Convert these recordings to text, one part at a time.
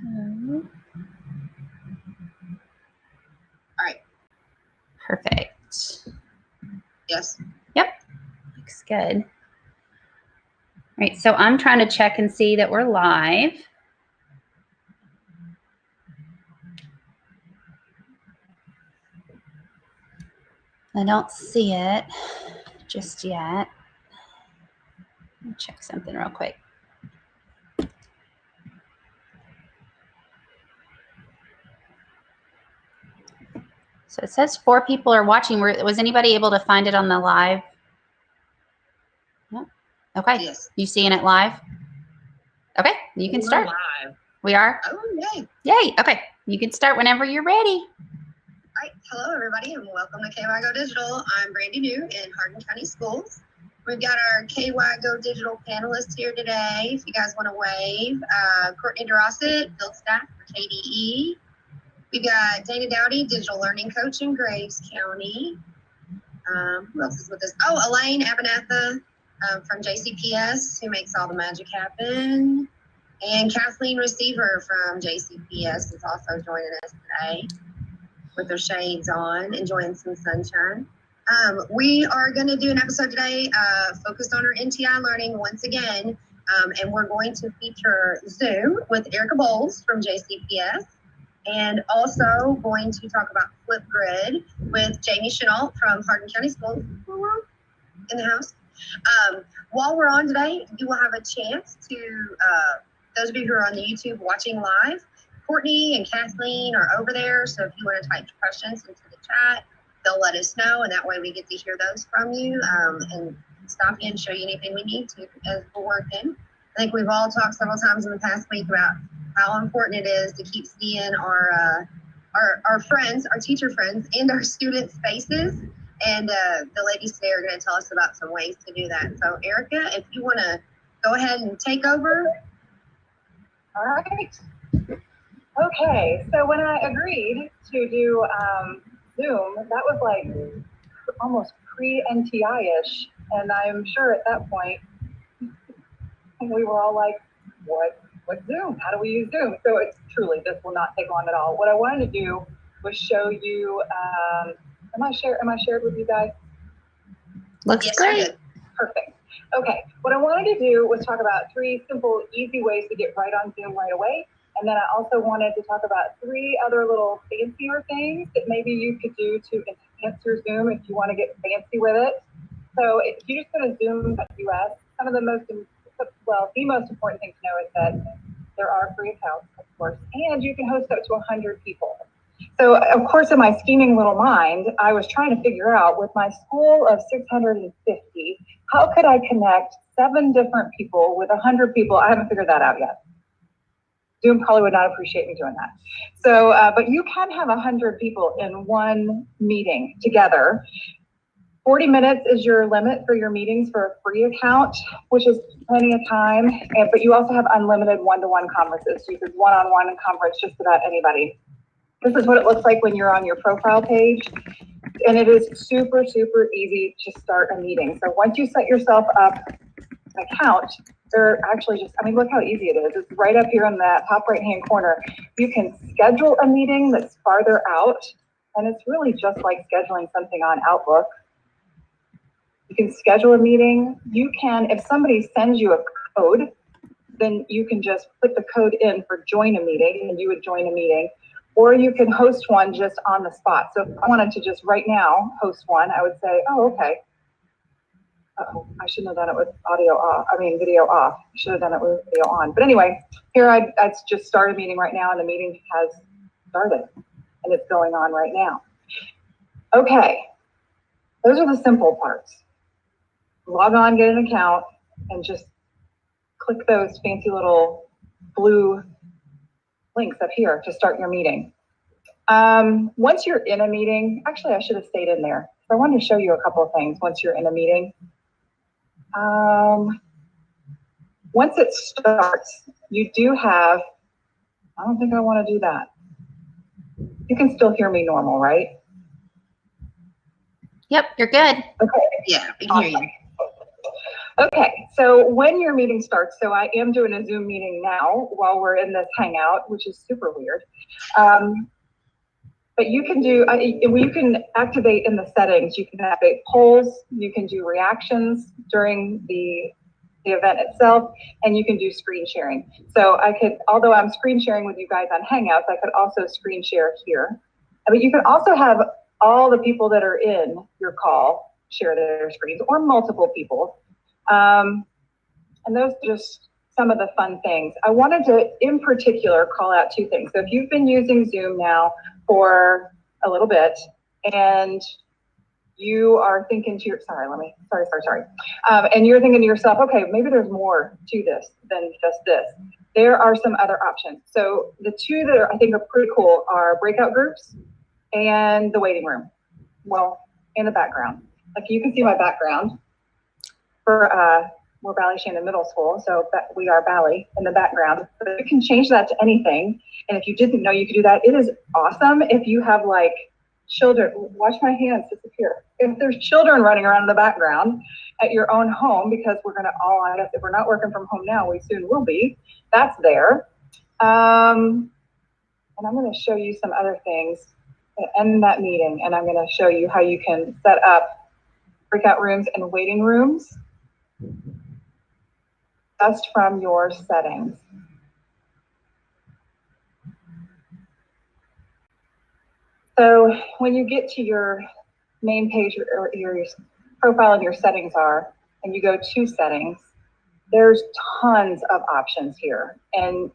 All right. Perfect. Yes. Yep. Looks good. All right. So I'm trying to check and see that we're live. I don't see it just yet. Let me check something real quick. So it says 4 people are watching. Was anybody able to find it on the live? No? Okay. Yes. You seeing it live? Okay, you can start. Live. We are? Oh, yay. Yay. Okay, you can start whenever you're ready. All right. Hello, everybody, and welcome to KY Go Digital. I'm Brandy New in Hardin County Schools. We've got our KY Go Digital panelists here today. If you guys want to wave, Courtney DeRosset, field staff for KDE. We've got Dana Dowdy, digital learning coach in Graves County. Who else is with us? Oh, Elaine Abernatha from JCPS, who makes all the magic happen. And Kathleen Receiver from JCPS is also joining us today with their shades on, enjoying some sunshine. We are going to do an episode today focused on our NTI learning once again, and we're going to feature Zoom with Erika Bowles from JCPS, and also going to talk about Flipgrid with Jamie Chenault from Hardin County Schools in the house. While we're on today, you will have a chance to, those of you who are on the YouTube watching live, Courtney and Kathleen are over there, so if you want to type questions into the chat, they'll let us know, and that way we get to hear those from you and stop you and show you anything we need to as we're working. I think we've all talked several times in the past week about how important it is to keep seeing our friends, our teacher friends, and our students' faces. And the ladies today are going to tell us about some ways to do that. So, Erika, if you want to go ahead and take over. All right. Okay, so when I agreed to do Zoom, that was like almost pre-NTI-ish, and I'm sure at that point we were all like, what's Zoom? How do we use Zoom? So it's truly, this will not take long at all. What I wanted to do was show you, am I shared with you guys? Looks great. Perfect. Okay, what I wanted to do was talk about 3 simple, easy ways to get right on Zoom right away. And then I also wanted to talk about 3 other little fancier things that maybe you could do to enhance your Zoom if you want to get fancy with it. So if you just go to Zoom.us, some of the most important thing to know is that there are free accounts, of course, and you can host up to 100 people. So, of course, in my scheming little mind, I was trying to figure out, with my school of 650, how could I connect 7 different people with 100 people? I haven't figured that out yet. Zoom probably would not appreciate me doing that. So, but you can have 100 people in one meeting together. 40 minutes is your limit for your meetings for a free account, which is plenty of time. But you also have unlimited one-to-one conferences. So you could one-on-one conference just about anybody. This is what it looks like when you're on your profile page. And it is super, super easy to start a meeting. So once you set yourself up an account, they're actually just, I mean, look how easy it is. It's right up here in the top right-hand corner. You can schedule a meeting that's farther out, and it's really just like scheduling something on Outlook. You can schedule a meeting. You can, if somebody sends you a code, then you can just put the code in for join a meeting, and you would join a meeting. Or you can host one just on the spot. So if I wanted to just right now host one, I would say, oh, okay. Uh-oh, I shouldn't have done it with video off. I should have done it with video on. But anyway, here I just start a meeting right now, and the meeting has started, and it's going on right now. Okay, those are the simple parts. Log on, get an account, and just click those fancy little blue links up here to start your meeting. Once you're in a meeting, actually I should have stayed in there. So I wanted to show you a couple of things once you're in a meeting. Once it starts, you do have, I don't think I want to do that. You can still hear me normal, right? Yep, you're good. Okay. Yeah, we can hear you. Okay, so when your meeting starts, so I am doing a Zoom meeting now while we're in this hangout, which is super weird. But you can do, you can activate in the settings, you can activate polls, you can do reactions during the event itself, and you can do screen sharing. So I could, although I'm screen sharing with you guys on Hangouts, I could also screen share here. But you can also have all the people that are in your call share their screens, or multiple people. And those are just some of the fun things. I wanted to, in particular, call out two things. So if you've been using Zoom now for a little bit, and you are thinking to your, and you're thinking to yourself, okay, maybe there's more to this than just this. There are some other options. So the two that are, I think are pretty cool are breakout groups and the waiting room. Well, in the background. Like you can see my background for, we're Valley Shannon Middle School, so we are Valley in the background. But you can change that to anything. And if you didn't know you could do that, it is awesome if you have like children. Watch my hands disappear. If there's children running around in the background at your own home, because we're gonna all, I guess if we're not working from home now, we soon will be, that's there. And I'm gonna show you some other things to end that meeting, and I'm gonna show you how you can set up breakout rooms and waiting rooms just from your settings. So when you get to your main page or your profile and your settings are, and you go to settings, there's tons of options here. And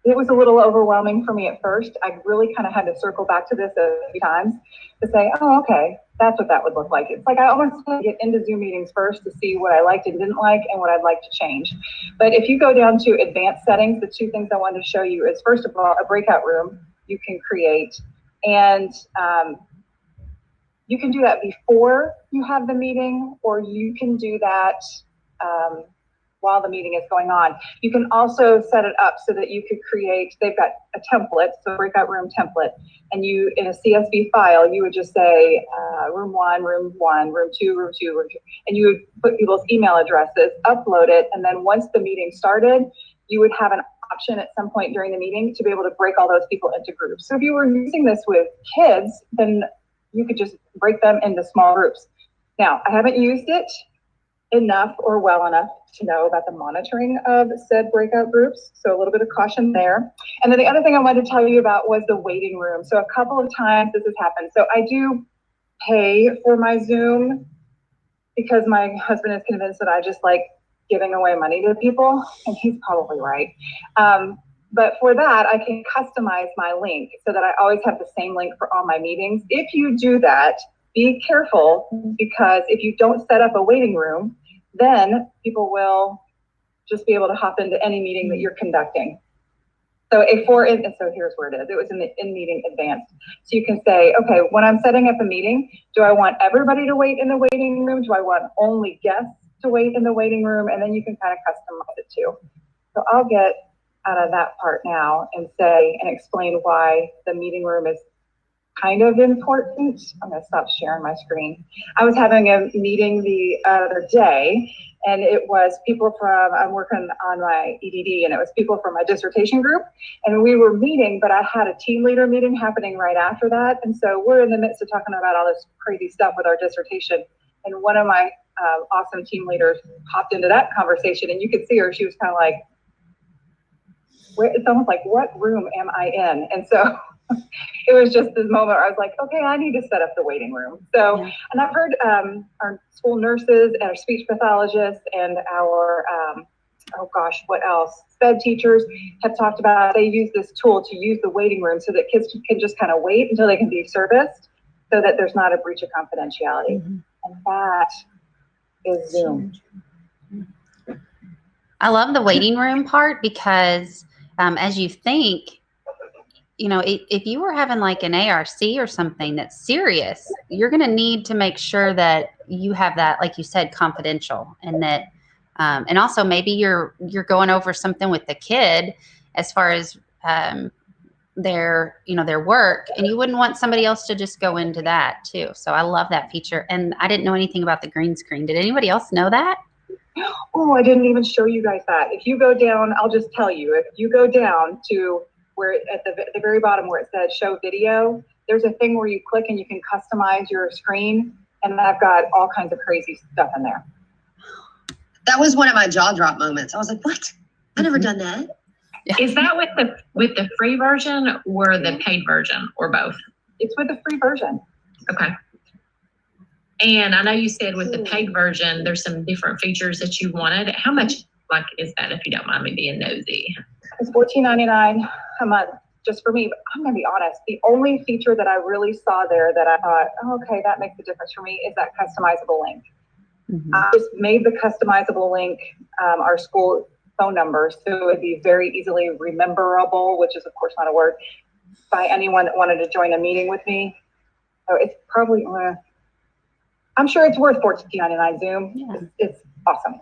it was a little overwhelming for me at first. I really kind of had to circle back to this a few times to say, oh, okay, that's what that would look like. It's like I almost want to get into Zoom meetings first to see what I liked and didn't like and what I'd like to change. But if you go down to advanced settings, the two things I wanted to show you is, first of all, a breakout room you can create. And you can do that before you have the meeting, or you can do that while the meeting is going on. You can also set it up so that you could create, they've got a template, so a breakout room template, and you, in a CSV file, you would just say room one, room 2, room 2, and you would put people's email addresses, upload it, and then once the meeting started, you would have an option at some point during the meeting to be able to break all those people into groups. So if you were using this with kids, then you could just break them into small groups. Now, I haven't used it enough or well enough to know about the monitoring of said breakout groups. So a little bit of caution there. And then the other thing I wanted to tell you about was the waiting room. So a couple of times this has happened. So I do pay for my Zoom because my husband is convinced that I just like giving away money to people, and he's probably right. But for that, I can customize my link so that I always have the same link for all my meetings. If you do that, be careful, because if you don't set up a waiting room, then people will just be able to hop into any meeting that you're conducting. So so here's where it is. It was in the in-meeting advanced. So you can say, okay, when I'm setting up a meeting, do I want everybody to wait in the waiting room? Do I want only guests to wait in the waiting room? And then you can kind of customize it too. So I'll get out of that part now and say and explain why the meeting room is kind of important. I'm going to stop sharing my screen. I was having a meeting the other day, and it was people from, I'm working on my EDD, and it was people from my dissertation group, and we were meeting, but I had a team leader meeting happening right after that. And so we're in the midst of talking about all this crazy stuff with our dissertation. And one of my awesome team leaders hopped into that conversation, and you could see her, she was kind of like, it's almost like, what room am I in? And so it was just this moment where I was like, okay, I need to set up the waiting room. So, yeah. And I've heard our school nurses and our speech pathologists and our, oh gosh, what else? SPED teachers have talked about, they use this tool to use the waiting room so that kids can just kind of wait until they can be serviced so that there's not a breach of confidentiality. Mm-hmm. And that is Zoom. I love the waiting room part because as you think, you know, if you were having like an ARC or something that's serious, you're going to need to make sure that you have that, like you said, confidential, and that, and also maybe you're going over something with the kid as far as their, you know, their work, and you wouldn't want somebody else to just go into that too. So I love that feature, and I didn't know anything about the green screen. Did anybody else know that? Oh, I didn't even show you guys that. If you go down, I'll just tell you, if you go down to where at the very bottom where it says show video, there's a thing where you click and you can customize your screen, and I've got all kinds of crazy stuff in there. That was one of my jaw drop moments. I was like, what? I never done that. Is that with the free version or the paid version, or both? It's with the free version. Okay. And I know you said with the paid version, there's some different features that you wanted. How much is that, if you don't mind me being nosy? It's $14.99 a month just for me. But I'm gonna be honest, the only feature that I really saw there that I thought, oh, okay, that makes a difference for me is that customizable link. Mm-hmm. I just made the customizable link our school phone number, so it would be very easily rememberable, which is of course not a word, by anyone that wanted to join a meeting with me. So it's probably, I'm sure it's worth $14.99 Zoom. Yeah. It's awesome.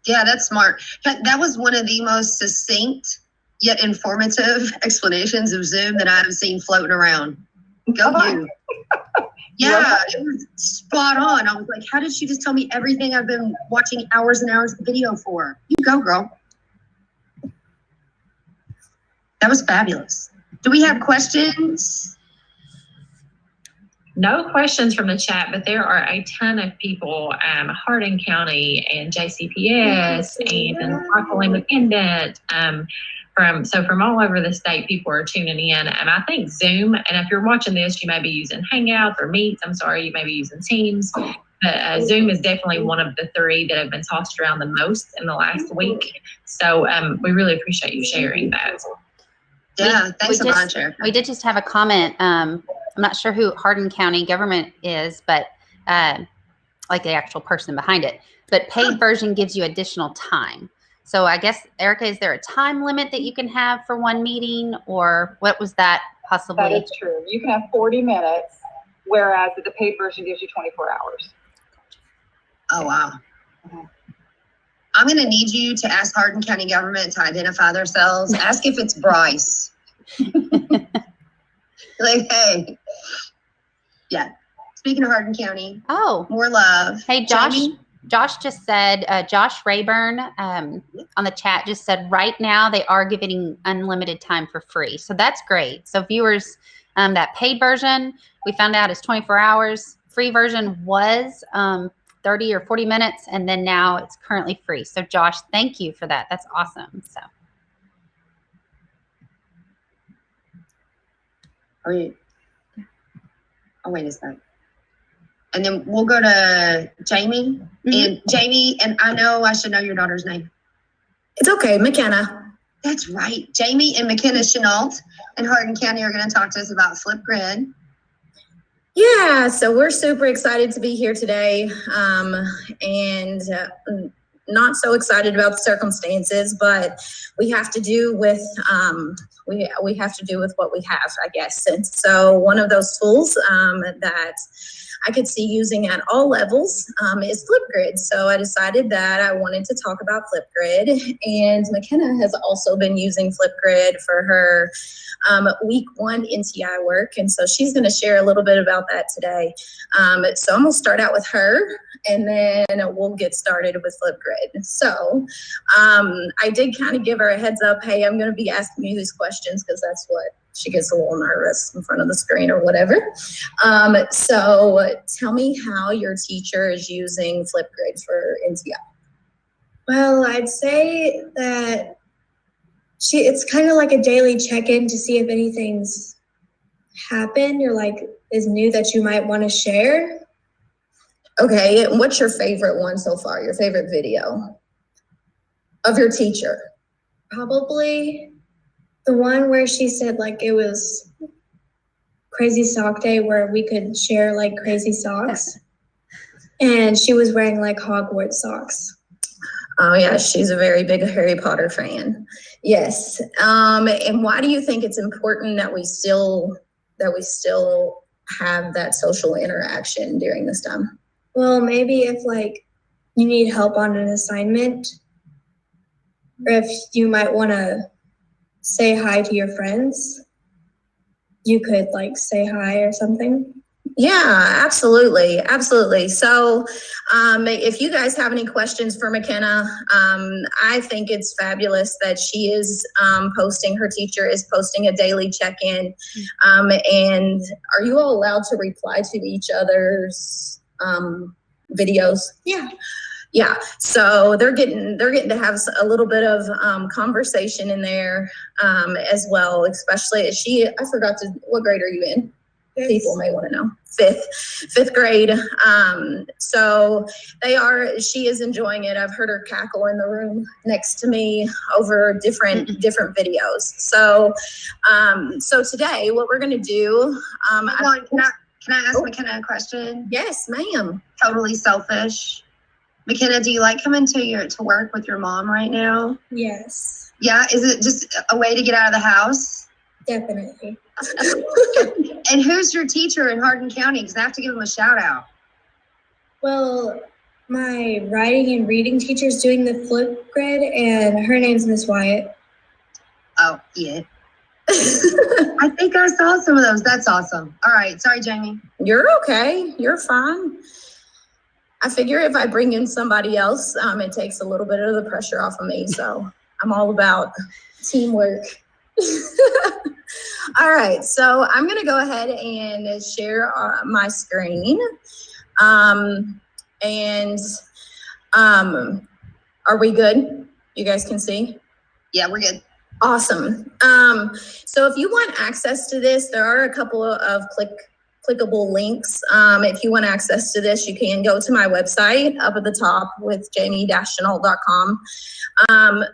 Yeah, that's smart. That was one of the most succinct yet informative explanations of Zoom that I've seen floating around. Go you. Yeah, it was spot on. I was like, how did she just tell me everything I've been watching hours and hours of video for? You go, girl. That was fabulous. Do we have questions? No questions from the chat, but there are a ton of people, Hardin County and JCPS and Local Independent, from all over the state, people are tuning in. And I think Zoom, and if you're watching this, you may be using Hangouts or Meets. I'm sorry, you may be using Teams. But Zoom is definitely one of the three that have been tossed around the most in the last week. So we really appreciate you sharing that. Yeah, thanks a bunch, Erika. We did just have a comment. I'm not sure who Hardin County government is, but like the actual person behind it. But paid version gives you additional time. So I guess, Erika, is there a time limit that you can have for one meeting, or what was that possibly? That is true. You can have 40 minutes, whereas the paid version gives you 24 hours. Oh, wow. I'm going to need you to ask Hardin County government to identify themselves. Ask if it's Bryce. Like, hey. Yeah. Speaking of Hardin County. Oh. More love. Hey, Josh. Jamie? Josh just said, Josh Rayburn on the chat just said, right now they are giving unlimited time for free. So that's great. So viewers, that paid version, we found out is 24 hours. Free version was 30 or 40 minutes, and then now it's currently free. So Josh, thank you for that. That's awesome. So. Oh, wait a second. And then we'll go to Jamie. Mm-hmm. And Jamie, and I know I should know your daughter's name. It's okay, McKenna. That's right. Jamie and McKenna Chenault in Hardin County are going to talk to us about Flipgrid. Yeah, so we're super excited to be here today, and not so excited about the circumstances, but we have to do with we have to do with what we have, I guess. And so one of those tools that I could see using at all levels is Flipgrid. So I decided that I wanted to talk about Flipgrid, and McKenna has also been using Flipgrid for her week 1 NTI work. And so she's going to share a little bit about that today. So I'm going to start out with her, and then we'll get started with Flipgrid. So I did kind of give her a heads up. Hey, I'm going to be asking you these questions because that's what she gets a little nervous in front of the screen or whatever. So tell me how your teacher is using Flipgrid for NTI. Well, I'd say that it's kind of like a daily check-in to see if anything's happened or like is new that you might want to share. Okay, and what's your favorite one so far? Your favorite video of your teacher? Probably the one where she said like it was crazy sock day where we could share like crazy socks. And she was wearing like Hogwarts socks. Oh yeah, she's a very big Harry Potter fan. Yes. And why do you think it's important that we still have that social interaction during this time? Well, maybe if like you need help on an assignment, or if you might want to say hi to your friends, you could like say hi or something. Yeah, absolutely. Absolutely. So if you guys have any questions for McKenna, I think it's fabulous that she is posting, her teacher is posting a daily check-in. And are you all allowed to reply to each other's videos? Yeah. Yeah, so they're getting to have a little bit of conversation in there as well, especially as I forgot to, what grade are you in? People may want to know. Fifth grade. So she is enjoying it. I've heard her cackle in the room next to me over different videos. So today what we're going to do. Can I ask McKenna a question? Yes, ma'am. Totally selfish. McKenna, do you like coming to work with your mom right now? Yes. Yeah, is it just a way to get out of the house? Definitely. And who's your teacher in Hardin County? Because I have to give them a shout out. Well, my writing and reading teacher is doing the Flipgrid, and her name's Miss Wyatt. Oh, yeah. I think I saw some of those. That's awesome. All right. Sorry, Jamie. You're okay. You're fine. I figure if I bring in somebody else, it takes a little bit of the pressure off of me. So I'm all about teamwork. All right. So I'm going to go ahead and share my screen. Are we good? You guys can see? Yeah, we're good. Awesome. So if you want access to this, there are a couple of clickable links. If you want access to this, you can go to my website up at the top with jamie-chenault.com.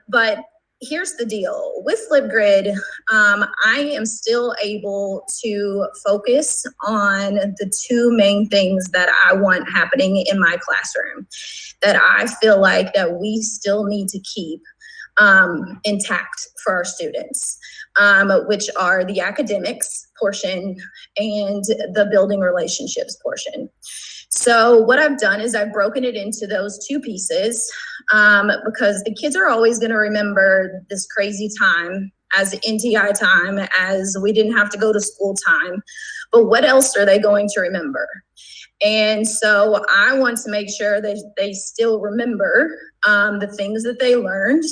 But here's the deal. With Flipgrid, I am still able to focus on the two main things that I want happening in my classroom, that I feel like that we still need to keep intact for our students, which are the academics portion and the building relationships portion. So what I've done is I've broken it into those two pieces because the kids are always going to remember this crazy time as NTI time, as we didn't have to go to school time. But what else are they going to remember? And so I want to make sure that they still remember the things that they learned.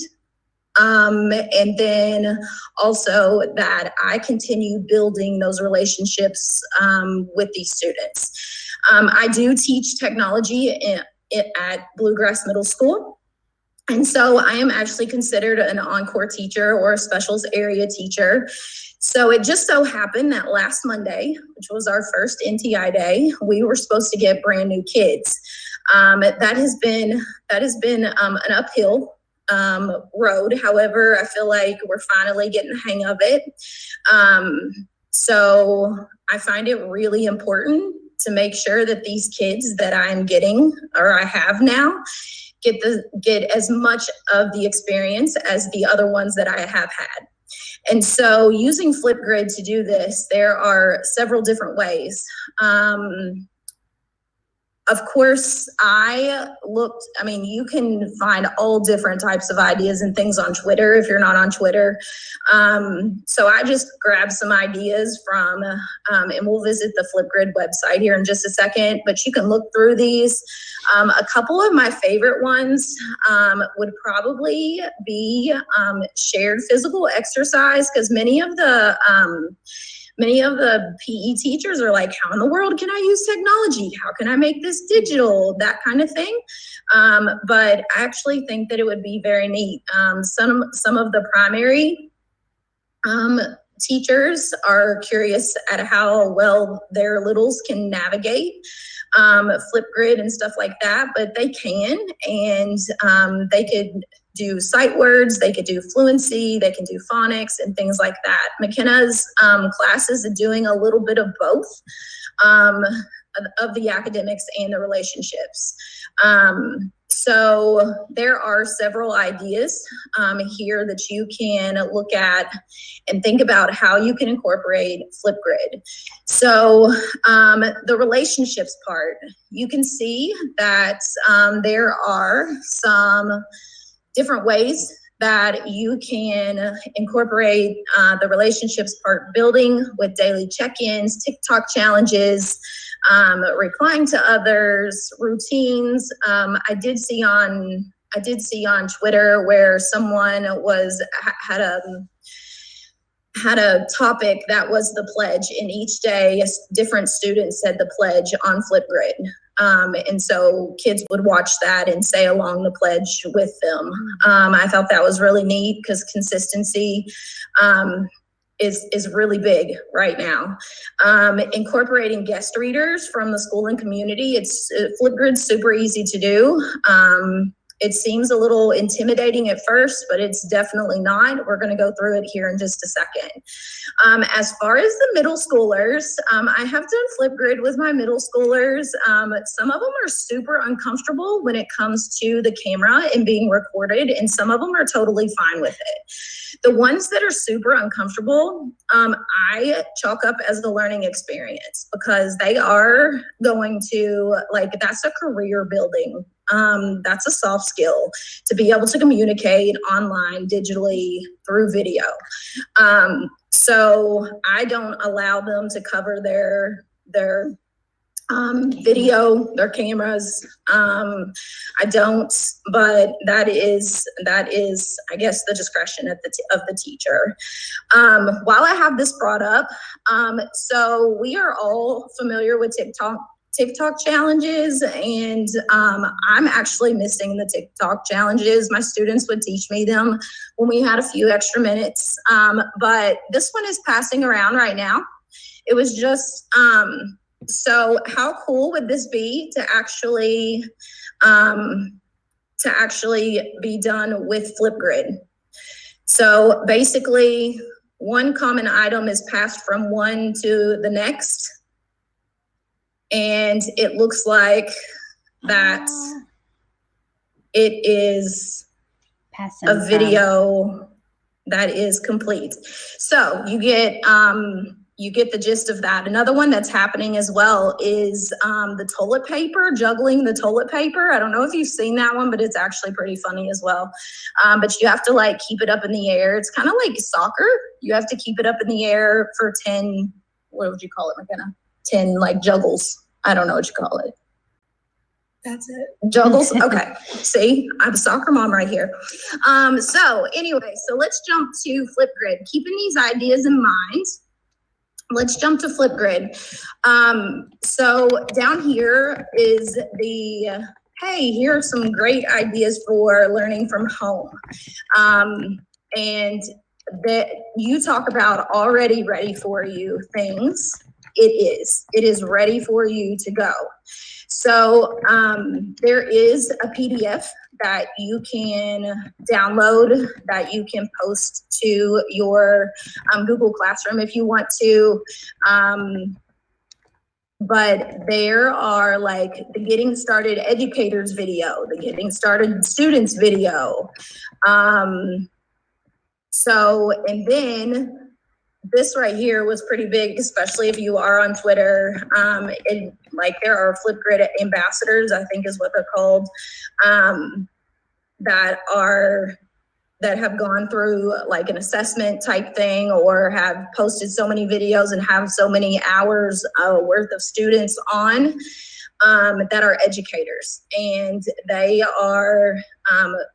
And then also that I continue building those relationships with these students. I do teach technology at Bluegrass Middle School. And so I am actually considered an encore teacher or a specials area teacher. So it just so happened that last Monday, which was our first NTI day, we were supposed to get brand new kids. That has been an uphill road. However, I feel like we're finally getting the hang of it. So I find it really important to make sure that these kids that I'm getting, or I have now, get as much of the experience as the other ones that I have had. And so using Flipgrid to do this, there are several different ways. Of course, you can find all different types of ideas and things on Twitter if you're not on Twitter. So I just grabbed some ideas from, and we'll visit the Flipgrid website here in just a second, but you can look through these. A couple of my favorite ones would probably be shared physical exercise, because many of the PE teachers are like, how in the world can I use technology? How can I make this digital? That kind of thing. But I actually think that it would be very neat. Some of the primary teachers are curious at how well their littles can navigate Flipgrid and stuff like that, but they can, and they could do sight words, they could do fluency, they can do phonics and things like that. McKenna's classes are doing a little bit of both of the academics and the relationships. So there are several ideas here that you can look at and think about how you can incorporate Flipgrid. So the relationships part, you can see that there are some different ways that you can incorporate the relationships part building with daily check-ins, TikTok challenges, replying to others, routines. I did see on Twitter where someone had a topic that was the pledge, and each day different students said the pledge on Flipgrid. And so kids would watch that and say along the pledge with them. I thought that was really neat because consistency is really big right now. Incorporating guest readers from the school and community. Flipgrid's super easy to do. It seems a little intimidating at first, but it's definitely not. We're going to go through it here in just a second. As far as the middle schoolers, I have done Flipgrid with my middle schoolers. Some of them are super uncomfortable when it comes to the camera and being recorded, and some of them are totally fine with it. The ones that are super uncomfortable, I chalk up as the learning experience, because they are going to, that's a career building. That's a soft skill to be able to communicate online, digitally, through video. So I don't allow them to cover their video, their cameras. I don't, but that is, I guess, the discretion of the teacher. While I have this brought up, so we are all familiar with TikTok challenges, and I'm actually missing the TikTok challenges. My students would teach me them when we had a few extra minutes, but this one is passing around right now. It was just, so how cool would this be to actually be done with Flipgrid? So basically, one common item is passed from one to the next, and it looks like that it is a video that is complete. So you get the gist of that. Another one that's happening as well is the toilet paper, juggling the toilet paper. I don't know if you've seen that one, but it's actually pretty funny as well. But you have to keep it up in the air. It's kind of like soccer. You have to keep it up in the air for 10, what would you call it, McKenna? 10 juggles. I don't know what you call it. That's it. Juggles. Okay. See, I'm a soccer mom right here. So anyway, so let's jump to Flipgrid. Keeping these ideas in mind, let's jump to Flipgrid. So down here is hey, here are some great ideas for learning from home. And that you talk about already ready for you things. It is ready for you to go. So there is a PDF that you can download, that you can post to your Google Classroom if you want to. But there are the Getting Started Educators video, the Getting Started Students video. And then this right here was pretty big, especially if you are on Twitter. There are Flipgrid Ambassadors, I think is what they're called, that have gone through an assessment type thing, or have posted so many videos and have so many hours worth of students on, that are educators, and they are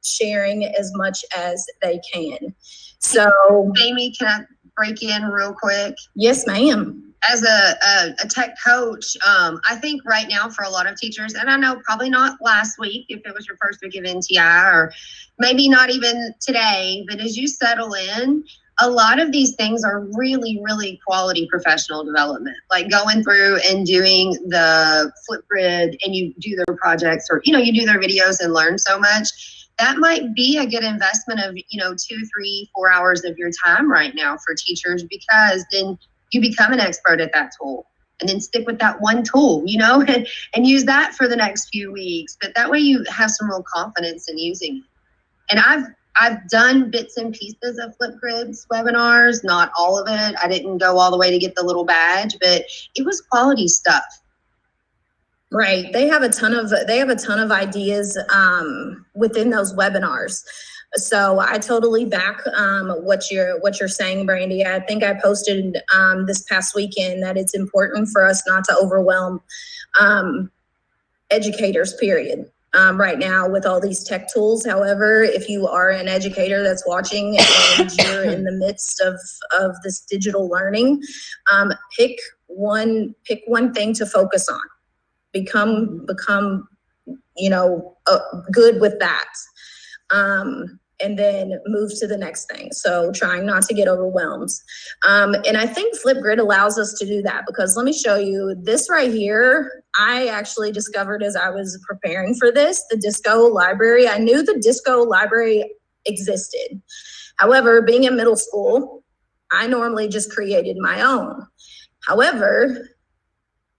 sharing as much as they can. So Amy, can I break in real quick? Yes, ma'am. As a tech coach, I think right now for a lot of teachers, and I know probably not last week if it was your first week of NTI, or maybe not even today, but as you settle in, a lot of these things are really, really quality professional development, like going through and doing the Flipgrid, and you do their projects, or you do their videos and learn so much. That might be a good investment of 2, 3, 4 hours of your time right now for teachers, because then you become an expert at that tool, and then stick with that one tool, and use that for the next few weeks. But that way you have some real confidence in using it. And I've done bits and pieces of Flipgrid's webinars, not all of it. I didn't go all the way to get the little badge, but it was quality stuff. Right. They have a ton of ideas within those webinars. So I totally back what you're saying, Brandy. I think I posted this past weekend that it's important for us not to overwhelm educators, period. Right now with all these tech tools. However, if you are an educator that's watching and you're in the midst of this digital learning, pick one thing to focus on. Become good with that. And then move to the next thing. So trying not to get overwhelmed. And I think Flipgrid allows us to do that, because let me show you this right here. I actually discovered as I was preparing for this, the disco library. I knew the disco library existed. However, being in middle school, I normally just created my own. However,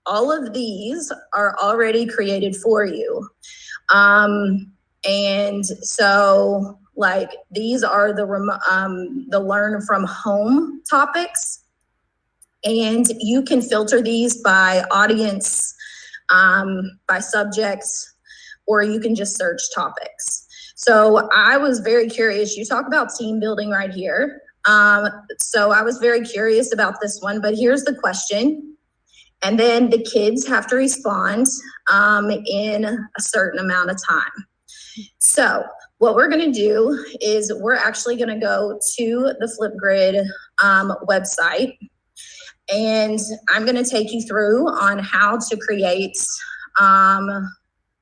all of these are already created for you. And so like these are the learn from home topics, and you can filter these by audience, by subjects, or you can just search topics. So I was very curious. You talk about team building right here. So I was very curious about this one, but here's the question. And then the kids have to respond in a certain amount of time. So what we're going to do is we're actually going to go to the Flipgrid website, and I'm going to take you through on how to create a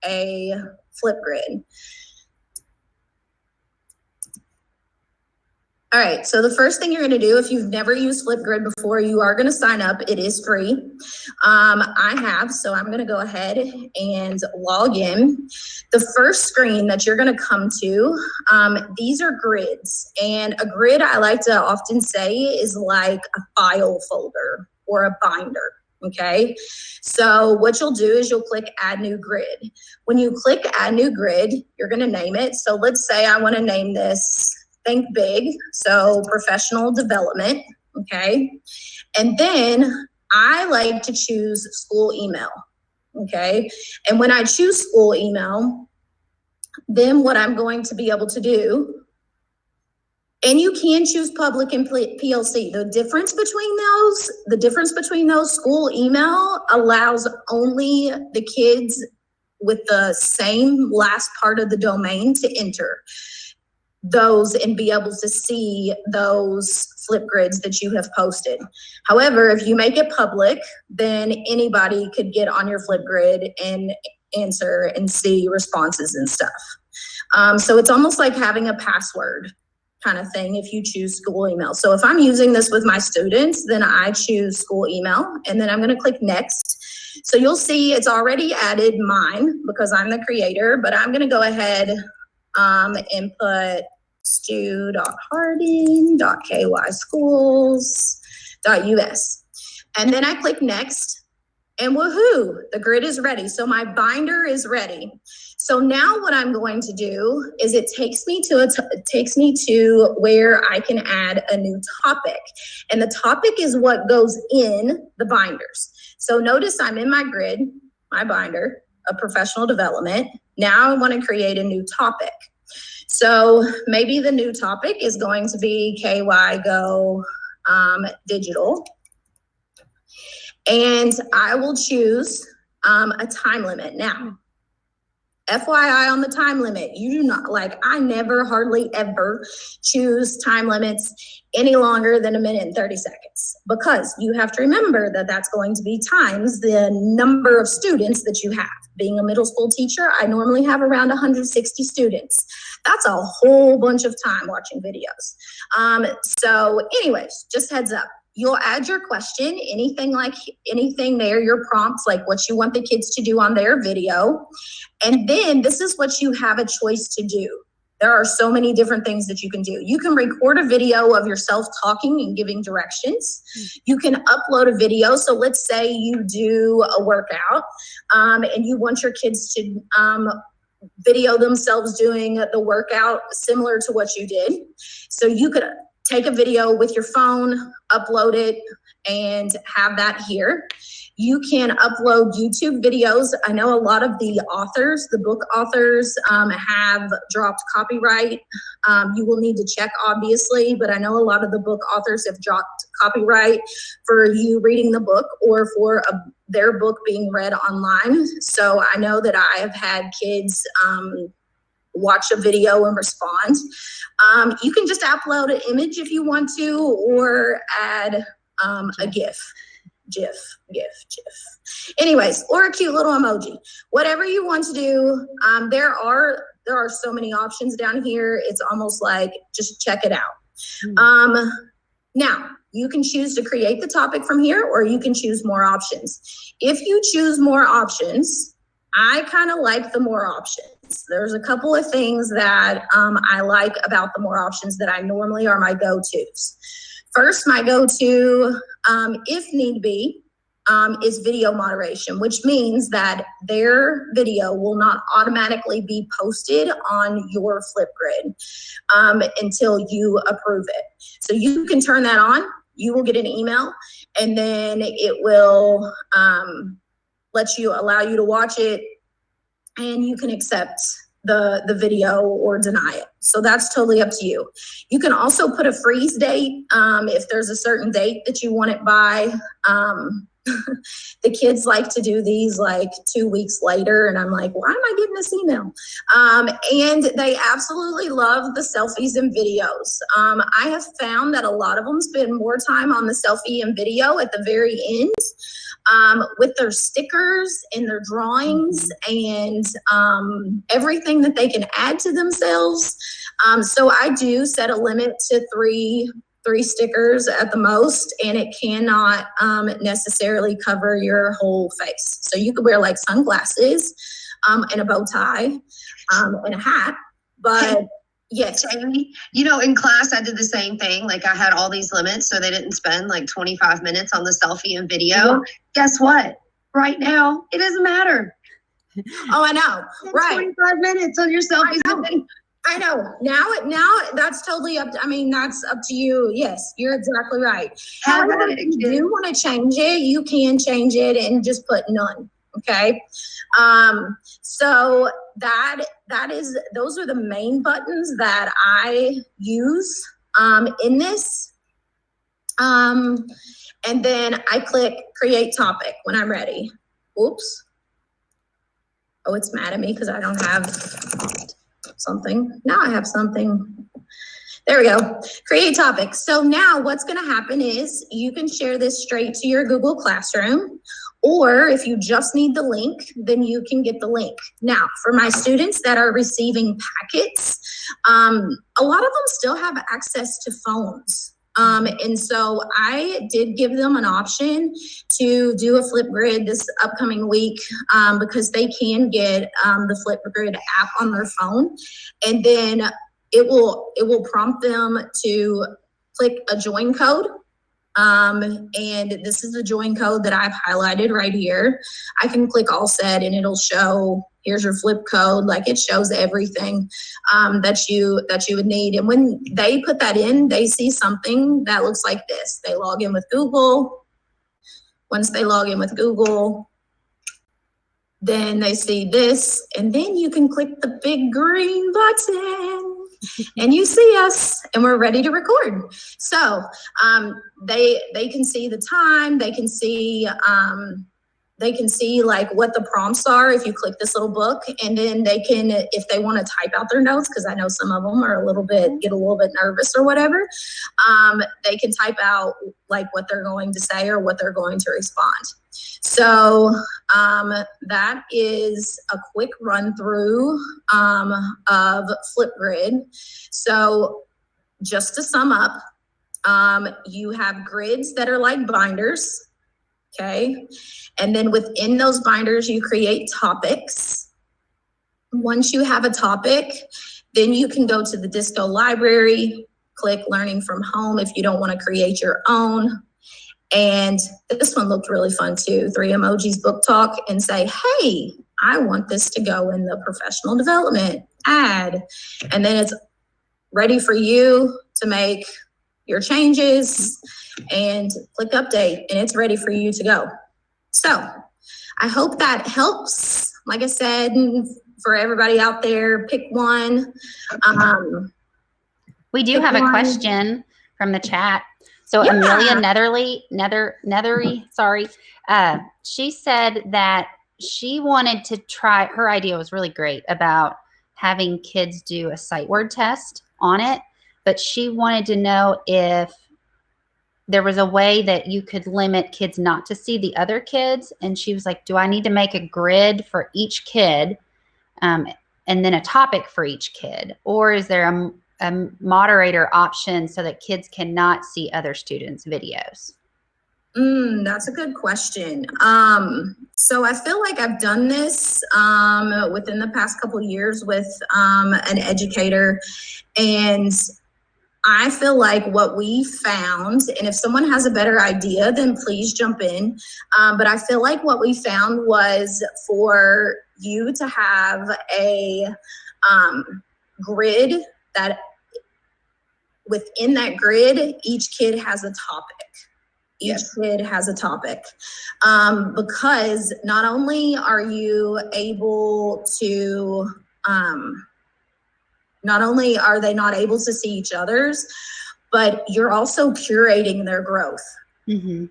Flipgrid. All right, so the first thing you're gonna do, if you've never used Flipgrid before, you are gonna sign up. It is free. I have, so I'm gonna go ahead and log in. The first screen that you're gonna come to, these are grids. And a grid, I like to often say, is like a file folder or a binder. Okay, so what you'll do is you'll click add new grid. When you click add new grid, you're gonna name it. So let's say I wanna name this Think Big, so professional development, okay? And then I like to choose school email, okay? And when I choose school email, then what I'm going to be able to do, and you can choose public and PLC. The difference between those school email allows only the kids with the same last part of the domain to enter those and be able to see those Flipgrids that you have posted. However, if you make it public, then anybody could get on your Flipgrid and answer and see responses and stuff. So it's almost like having a password kind of thing if you choose school email. So if I'm using this with my students, then I choose school email, and then I'm going to click next. So you'll see it's already added mine because I'm the creator, but I'm going to go ahead and put stu.harding.kyschools.us. And then I click next, and woohoo, the grid is ready. So my binder is ready. So now what I'm going to do is it takes me to where I can add a new topic. And the topic is what goes in the binders. So notice I'm in my grid, my binder of professional development. Now I want to create a new topic. So maybe the new topic is going to be KY Go Digital. And I will choose a time limit. Now, FYI on the time limit, you do not, I never hardly ever choose time limits any longer than 1 minute and 30 seconds, because you have to remember that that's going to be times the number of students that you have. Being a middle school teacher, I normally have around 160 students. That's a whole bunch of time watching videos. So anyways, just heads up. You'll add your question, anything there, your prompts, like what you want the kids to do on their video. And then this is what you have a choice to do. There are so many different things that you can do. You can record a video of yourself talking and giving directions. You can upload a video. So let's say you do a workout and you want your kids to video themselves doing the workout similar to what you did. So you could take a video with your phone, upload it, and have that here. You can upload YouTube videos. I know a lot of the authors, the book authors, have dropped copyright. You will need to check, obviously, but I know a lot of the book authors have dropped copyright for you reading the book or for their book being read online. So I know that I have had kids watch a video and respond. You can just upload an image if you want to, or add a GIF. Anyways, or a cute little emoji. Whatever you want to do. There are so many options down here. It's almost like just check it out. Now, you can choose to create the topic from here, or you can choose more options. If you choose more options, I kind of like the more options. There's a couple of things that I like about the more options that I normally are my go-tos. First, my go-to, if need be, is video moderation, which means that their video will not automatically be posted on your Flipgrid until you approve it. So you can turn that on. You will get an email, and then it will allow you to watch it, and you can accept the video or deny it. So that's totally up to you. You can also put a freeze date if there's a certain date that you want it by. The kids like to do these like 2 weeks later, and I'm like, why am I getting this email? And they absolutely love the selfies and videos. I have found that a lot of them spend more time on the selfie and video at the very end with their stickers and their drawings and everything that they can add to themselves. So I do set a limit to three stickers at the most, and it cannot necessarily cover your whole face. So you could wear like sunglasses and a bow tie and a hat, but yes. Jamie, in class, I did the same thing. Like I had all these limits so they didn't spend like 25 minutes on the selfie and video. Mm-hmm. Guess what? Right now, it doesn't matter. Oh, I know. Right. 25 minutes on your selfies and video. I know. Now that's totally up to, that's up to you. Yes, you're exactly right. However, if you do want to change it, you can change it and just put none. Okay. So those are the main buttons that I use in this. And then I click create topic when I'm ready. Oops. Oh, it's mad at me because I don't have something. Now I have something. There we go. Create topic. So now what's going to happen is you can share this straight to your Google Classroom, or if you just need the link, then you can get the link. Now, for my students that are receiving packets, a lot of them still have access to phones. And so I did give them an option to do a Flipgrid this upcoming week because they can get the Flipgrid app on their phone, and then it will prompt them to click a join code. And this is the join code that I've highlighted right here. I can click all set and it'll show, here's your flip code. Like it shows everything that you would need. And when they put that in, they see something that looks like this. They log in with Google. Once they log in with Google, then they see this, and then you can click the big green button. And you see us, and we're ready to record. So they can see the time. They can see like what the prompts are if you click this little book, and then they can, if they want to type out their notes, because I know some of them are get a little bit nervous or whatever, they can type out like what they're going to say or what they're going to respond. So that is a quick run through of Flipgrid. So just to sum up, you have grids that are like binders, okay? And then within those binders, you create topics. Once you have a topic, then you can go to the Disco library, click Learning from Home if you don't want to create your own. And this one looked really fun too. 3 emojis book talk, and say, hey, I want this to go in the professional development ad. And then it's ready for you to make your changes and click update, and it's ready for you to go. So I hope that helps. Like I said, for everybody out there, pick one. We do have a question from the chat. So Yeah. Amelia Nethery, sorry. She said that she wanted to try, her idea was really great about having kids do a sight word test on it, but she wanted to know if there was a way that you could limit kids not to see the other kids. And she was like, do I need to make a grid for each kid and then a topic for each kid? Or is there a moderator option so that kids cannot see other students' videos? That's a good question. So I feel like I've done this within the past couple of years with an educator, and I feel like what we found, and if someone has a better idea, then please jump in. But I feel like what we found was for you to have a grid that within that grid, each kid has a topic. Each kid has a topic, because not only are you able to, not only are they not able to see each other's, but you're also curating their growth. Mm-hmm.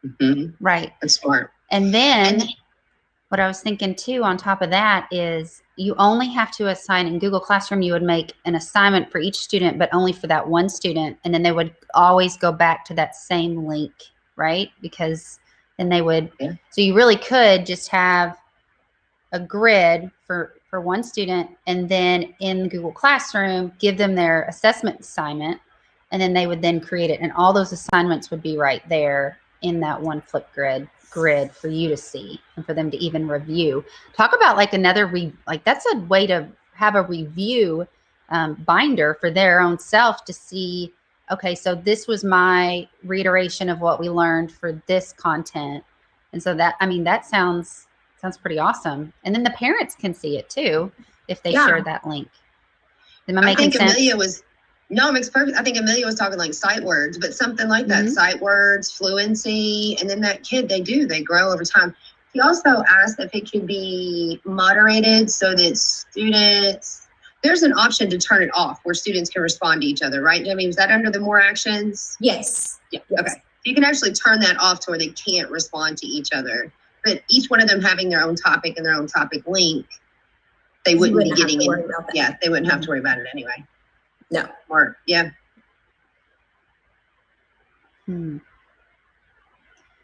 Mm-hmm. Right. That's smart. And then what I was thinking too, on top of that, is you only have to assign in Google Classroom, you would make an assignment for each student, but only for that one student. And then they would always go back to that same link, right? Because then they would, so you really could just have a grid for one student, and then in Google Classroom, give them their assessment assignment, and then they would then create it. And all those assignments would be right there in that one Flipgrid grid for you to see and for them to even review. Talk about like another, like that's a way to have a review binder for their own self to see, okay, so this was my reiteration of what we learned for this content. And so that, I mean, that sounds pretty awesome. And then the parents can see it too if they share that link. Am I making sense? Amelia was, no, it makes perfect. I think Amelia was talking like sight words, but something like that, sight words, fluency, and then that kid, they grow over time. He also asked if it could be moderated so that students, there's an option to turn it off where students can respond to each other, right, Jimmy? Was that under the more actions? Yes. Yeah. Yes. Okay. You can actually turn that off to where they can't respond to each other. But each one of them having their own topic and their own topic link, they wouldn't be getting in. Yeah, they wouldn't have to worry about it anyway. No. Or, yeah.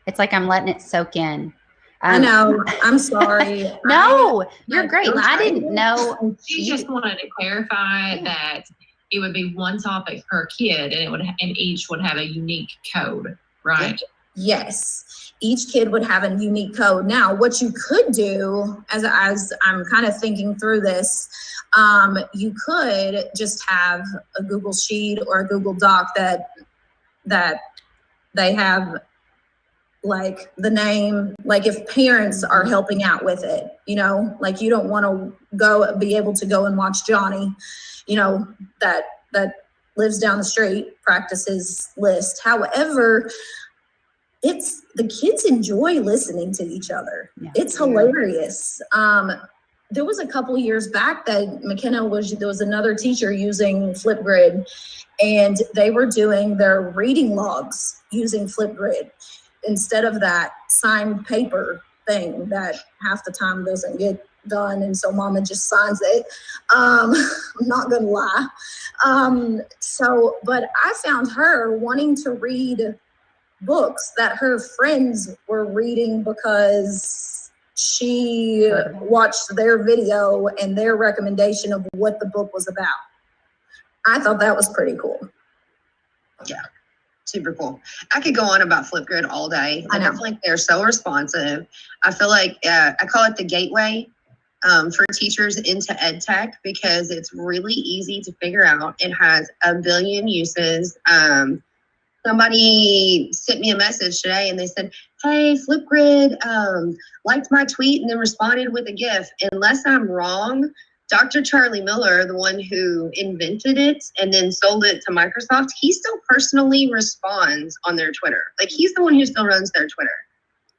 It's like I'm letting it soak in. I know. I'm sorry. No, you're great. I didn't know. She just wanted to clarify that it would be one topic per kid, and each would have a unique code, right? Yes. Each kid would have a unique code. Now, what you could do, as I'm kind of thinking through this, you could just have a Google Sheet or a Google Doc that they have like the name, like if parents are helping out with it, you know, like you don't want to be able to go and watch Johnny, you know, that lives down the street, practices list. However, the kids enjoy listening to each other. Yeah. It's hilarious. There was a couple of years back that there was another teacher using Flipgrid, and they were doing their reading logs using Flipgrid instead of that signed paper thing that half the time doesn't get done, and so mama just signs it. I'm not gonna lie. But I found her wanting to read books that her friends were reading because she watched their video and their recommendation of what the book was about. I thought that was pretty cool. Yeah, super cool. I could go on about Flipgrid all day. I feel like they're so responsive. I feel like I call it the gateway for teachers into ed tech because it's really easy to figure out. It has a billion uses. Somebody sent me a message today and they said, hey, Flipgrid liked my tweet and then responded with a GIF. Unless I'm wrong, Dr. Charlie Miller, the one who invented it and then sold it to Microsoft, he still personally responds on their Twitter. Like, he's the one who still runs their Twitter.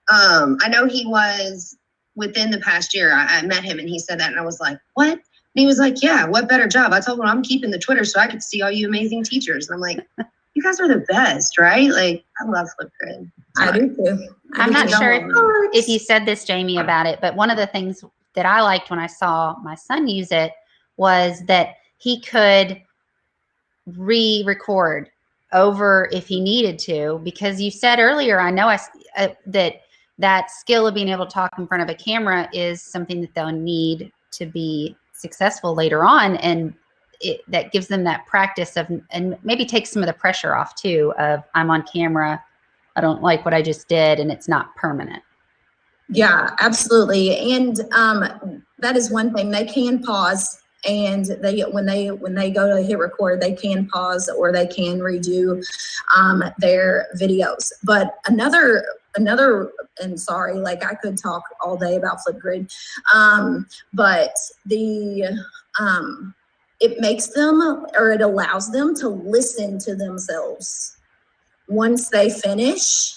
I know he was within the past year. I met him and he said that, and I was like, what? And he was like, yeah, what better job? I told him I'm keeping the Twitter so I could see all you amazing teachers. And I'm like, you guys are the best, right? Like, I love Flipgrid. I do too. I'm not sure if you said this, Jamie, about it, but one of the things that I liked when I saw my son use it was that he could re-record over if he needed to, because you said earlier, I know that skill of being able to talk in front of a camera is something that they'll need to be successful later on, and that gives them that practice of, and maybe takes some of the pressure off too of, I'm on camera, I don't like what I just did, and it's not permanent. Yeah, absolutely. And that is one thing. They can pause, and when they go to hit record, they can pause or they can redo their videos. But another, and sorry, like I could talk all day about Flipgrid, but it makes them, or it allows them to listen to themselves once they finish.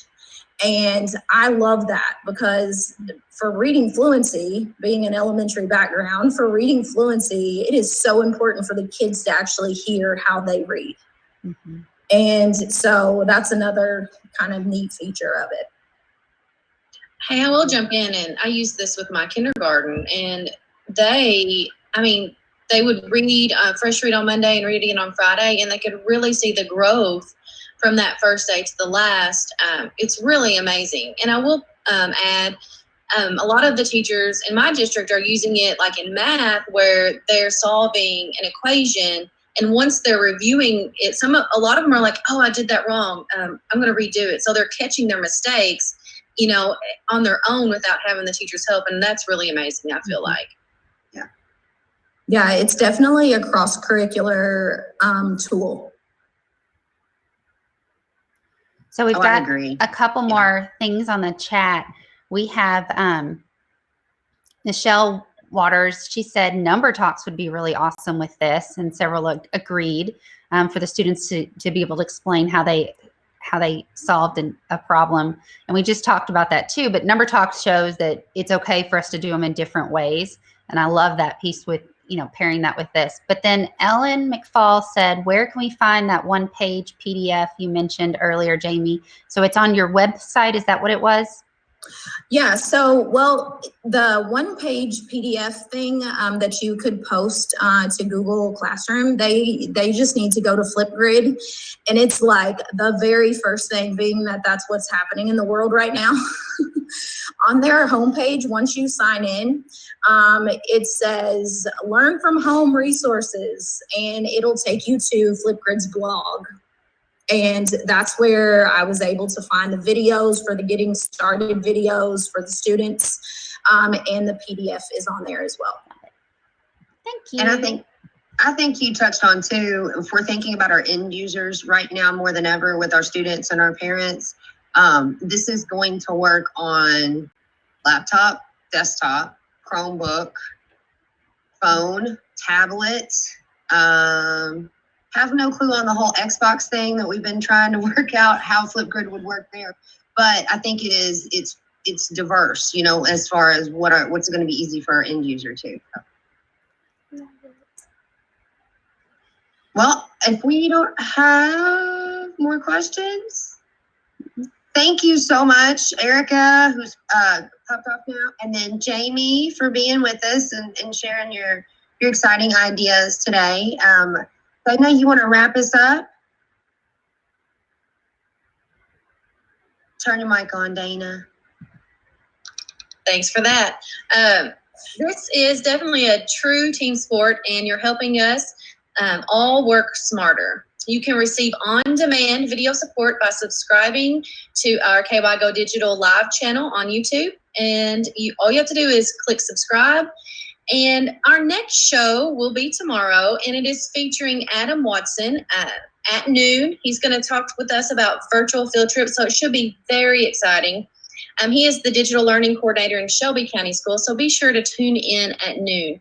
And I love that, because for reading fluency, being an elementary background, for reading fluency, it is so important for the kids to actually hear how they read. Mm-hmm. And so that's another kind of neat feature of it. Hey, I will jump in, and I use this with my kindergarten, and they would read fresh read on Monday and read again on Friday, and they could really see the growth from that first day to the last. It's really amazing. And I will add, a lot of the teachers in my district are using it like in math, where they're solving an equation, and once they're reviewing it, a lot of them are like, oh, I did that wrong. I'm going to redo it. So they're catching their mistakes, on their own without having the teacher's help. And that's really amazing, I feel like. Yeah, it's definitely a cross-curricular tool. So we've got a couple more things on the chat. We have Michelle Waters. She said number talks would be really awesome with this, and several agreed, for the students to be able to explain how they solved a problem. And we just talked about that too, but number talks shows that it's okay for us to do them in different ways. And I love that piece with, pairing that with this. But then Ellen McFall said, where can we find that one-page PDF you mentioned earlier, Jamie? So it's on your website. Is that what it was? Yeah, so, well, the one-page PDF thing that you could post to Google Classroom, they just need to go to Flipgrid, and it's like the very first thing, being that that's what's happening in the world right now. On their homepage, once you sign in, it says Learn from Home Resources, and it'll take you to Flipgrid's blog. And that's where I was able to find the videos for the getting started videos for the students, and the PDF is on there as well. Thank you. And I think you touched on too, if we're thinking about our end users right now more than ever with our students and our parents, this is going to work on laptop, desktop, Chromebook, phone, tablet. Have no clue on the whole Xbox thing that we've been trying to work out how Flipgrid would work there. But I think it's diverse, as far as what's going to be easy for our end user too. Well, if we don't have more questions, thank you so much, Erika, who's popped off now, and then Jamie for being with us and sharing your exciting ideas today. Dana, you want to wrap us up? Turn your mic on, Dana. Thanks for that. This is definitely a true team sport, and you're helping us all work smarter. You can receive on-demand video support by subscribing to our KY Go Digital live channel on YouTube. And all you have to do is click subscribe. And our next show will be tomorrow, and it is featuring Adam Watson at noon. He's going to talk with us about virtual field trips, so it should be very exciting. He is the digital learning coordinator in Shelby County Schools, so be sure to tune in at noon.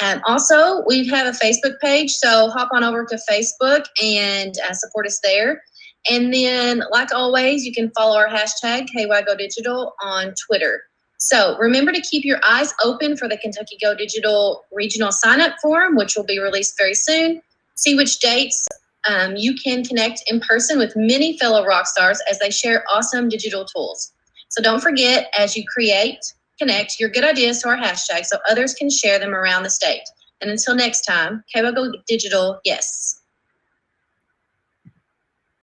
Also, we have a Facebook page, so hop on over to Facebook and support us there. And then, like always, you can follow our hashtag KYGoDigital on Twitter. So remember to keep your eyes open for the Kentucky Go Digital Regional Sign-Up Forum, which will be released very soon. See which dates you can connect in person with many fellow rock stars as they share awesome digital tools. So don't forget, as you connect your good ideas to our hashtag so others can share them around the state. And until next time, KYGoDigital, yes.